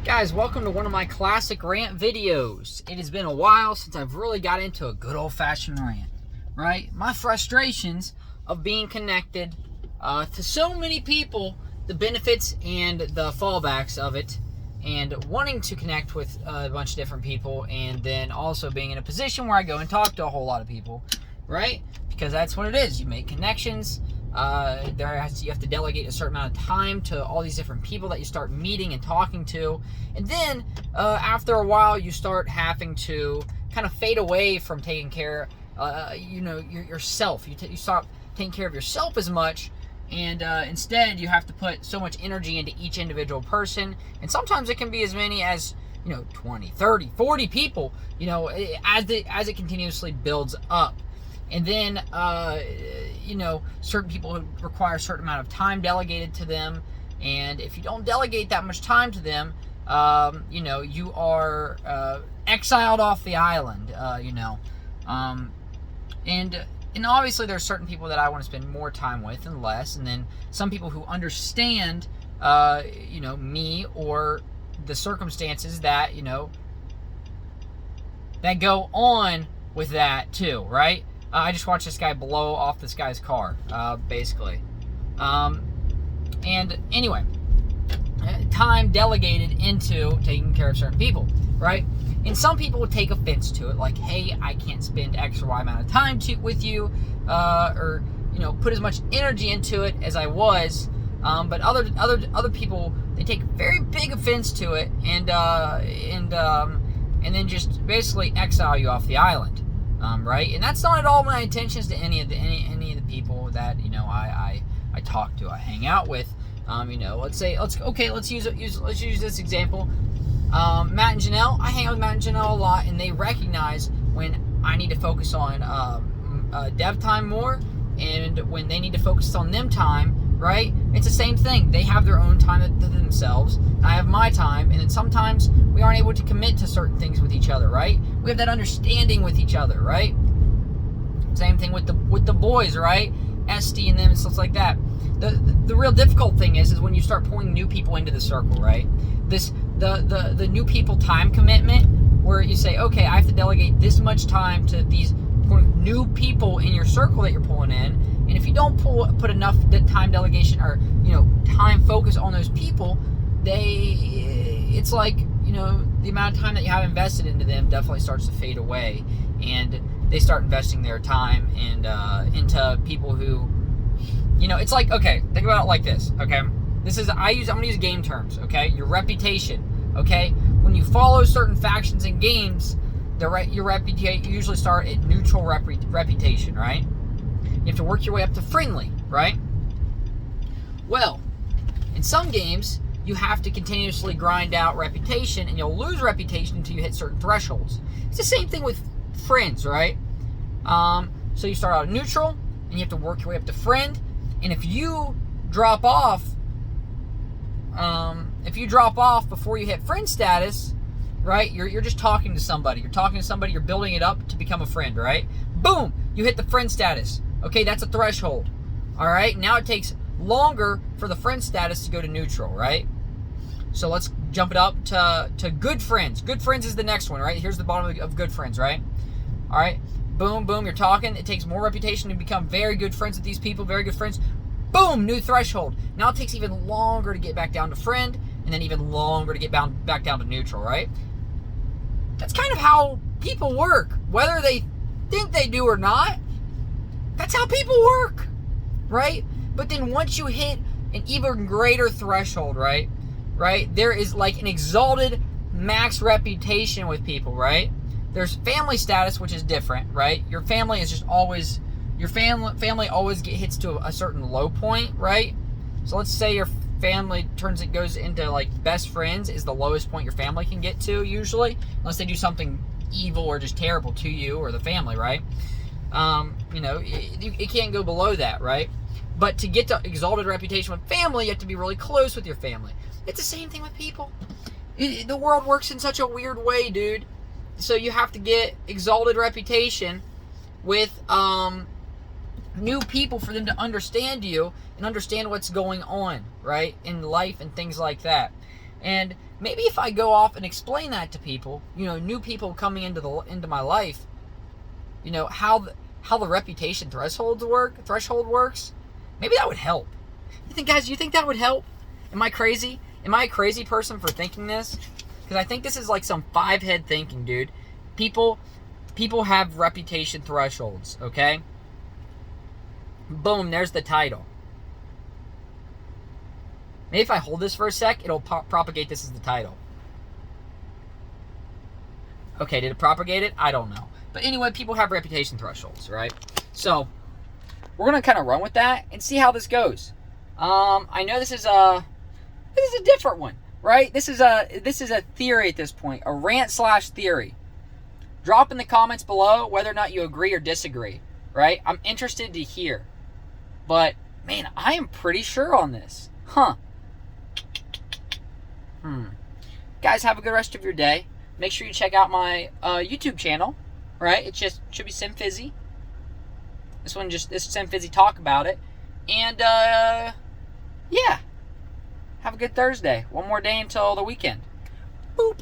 Guys, welcome to one of my classic rant videos. It has been a while since I've really got into a good old-fashioned rant, right? My frustrations of being connected to so many people, the benefits and the fallbacks of it, and wanting to connect with a bunch of different people, and then also being in a position where I go and talk to a whole lot of people, right? Because that's what it is. You make connections. You have to delegate a certain amount of time to all these different people that you start meeting and talking to, and then after a while you start having to kind of fade away from taking care yourself. You stop taking care of yourself as much, and instead you have to put so much energy into each individual person, and sometimes it can be as many as 20, 30, 40 people, as it continuously builds up. And then, certain people require a certain amount of time delegated to them. And if you don't delegate that much time to them, you are exiled off the island, And obviously there's certain people that I want to spend more time with and less. And then some people who understand, me or the circumstances that, that go on with that too, right? I just watched this guy blow off this guy's car, basically. And anyway, time delegated into taking care of certain people, right? And some people would take offense to it, like, hey, I can't spend X or Y amount of time with you, or put as much energy into it as I was. But other people, they take very big offense to it, and then just basically exile you off the island. Right, and that's not at all my intentions to any of the people that I talk to, I hang out with. Let's use this example. Matt and Janelle, I hang out with Matt and Janelle a lot, and they recognize when I need to focus on dev time more, and when they need to focus on them time. Right? It's the same thing. They have their own time to themselves. I have my time, and then sometimes we aren't able to commit to certain things with each other, right? We have that understanding with each other, right? Same thing with the boys, right? Esty and them and stuff like that. The real difficult thing is when you start pulling new people into the circle, right? The new people time commitment, where you say, okay, I have to delegate this much time to these new people in your circle that you're pulling in. And if you don't put enough time delegation or time focus on those people, it's like the amount of time that you have invested into them definitely starts to fade away, and they start investing their time and into people who it's like, okay, think about it like this, okay? I'm gonna use game terms, okay? Your reputation, okay? When you follow certain factions in games, your reputation, you usually start at neutral reputation, right? You have to work your way up to friendly, right? Well, in some games, you have to continuously grind out reputation, and you'll lose reputation until you hit certain thresholds. It's the same thing with friends, right? So you start out neutral, and you have to work your way up to friend, and if you drop off before you hit friend status, right, you're just talking to somebody. You're building it up to become a friend, right? Boom! You hit the friend status. Okay, that's a threshold. All right, now it takes longer for the friend status to go to neutral, right? So let's jump it up to good friends. Good friends is the next one, right? Here's the bottom of good friends, right? All right, boom, boom, you're talking. It takes more reputation to become very good friends with these people, very good friends. Boom, new threshold. Now it takes even longer to get back down to friend, and then even longer to get back down to neutral, right? That's kind of how people work, whether they think they do or not. That's how people work, right? But then once you hit an even greater threshold, right, there is like an exalted max reputation with people, right? There's family status, which is different, right? Your family is just always, family always hits to a certain low point, right? So let's say your family goes into like best friends is the lowest point your family can get to usually, unless they do something evil or just terrible to you or the family, right? It can't go below that, right? But to get to exalted reputation with family, you have to be really close with your family. It's the same thing with people. The world works in such a weird way, dude. So you have to get exalted reputation with new people for them to understand you and understand what's going on, right, in life and things like that. And maybe if I go off and explain that to people, new people coming into my life, how the reputation threshold works, maybe that would help. You think that would help? Am I crazy? Am I a crazy person for thinking this? Because I think this is like some 5-head thinking, dude. People have reputation thresholds, okay? Boom, there's the title. Maybe if I hold this for a sec, it'll propagate this as the title. Okay, did it propagate it? I don't know. But anyway, people have reputation thresholds, right? So, we're going to kind of run with that and see how this goes. I know this is a different one, right? This is a theory at this point, a rant/theory. Drop in the comments below whether or not you agree or disagree, right? I'm interested to hear. But, man, I am pretty sure on this. Huh. Guys, have a good rest of your day. Make sure you check out my YouTube channel, right? It just should be Sim Fizzy. This is Sim Fizzy talk about it. And, yeah. Have a good Thursday. One more day until the weekend. Boop.